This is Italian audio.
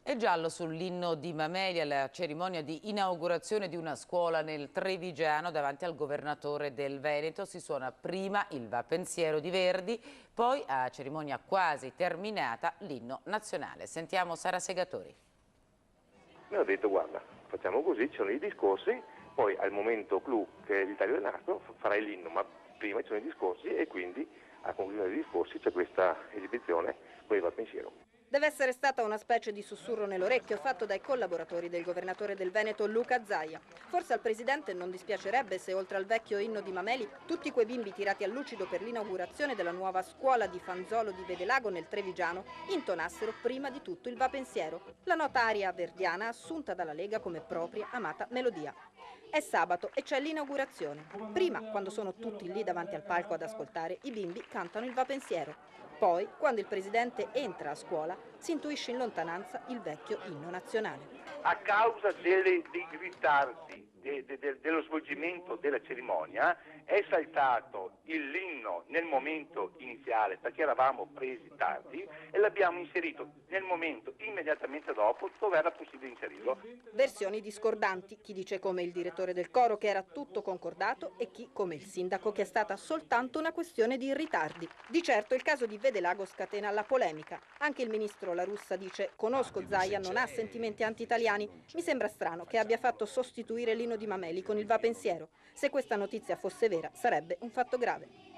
E giallo sull'inno di Mameli alla cerimonia di inaugurazione di una scuola nel Trevigiano davanti al governatore del Veneto. Si suona prima il Va Pensiero di Verdi, poi a cerimonia quasi terminata l'inno nazionale. Sentiamo Sara Segatori. Mi hanno detto guarda, facciamo così, ci sono i discorsi, poi al momento clou che è l'Italia del Nastro farai l'inno, ma prima ci sono i discorsi e quindi a conclusione dei discorsi c'è questa esibizione con il Va Pensiero. Deve essere stata una specie di sussurro nell'orecchio fatto dai collaboratori del governatore del Veneto Luca Zaia. Forse al presidente non dispiacerebbe se oltre al vecchio inno di Mameli tutti quei bimbi tirati a lucido per l'inaugurazione della nuova scuola di Fanzolo di Vedelago nel Trevigiano intonassero prima di tutto il Va Pensiero, la nota aria verdiana assunta dalla Lega come propria amata melodia. È sabato e c'è l'inaugurazione. Prima, quando sono tutti lì davanti al palco ad ascoltare, i bimbi cantano il Va Pensiero. Poi, quando il presidente entra a scuola, si intuisce in lontananza il vecchio inno nazionale. A causa dei ritardi dello svolgimento della cerimonia è saltato l'inno nel momento iniziale perché eravamo presi tardi e l'abbiamo inserito nel momento immediatamente dopo dove era possibile inserirlo. Versioni discordanti, chi dice come il direttore del coro che era tutto concordato e chi come il sindaco che è stata soltanto una questione di ritardi. Di certo il caso di Vedelago scatena la polemica. Anche il ministro La Russa dice conosco Zaia, non ha sentimenti anti-italiani, mi sembra strano che abbia fatto sostituire l'inno di Mameli con il Va Pensiero. Se questa notizia fosse vera sarebbe un fatto grave.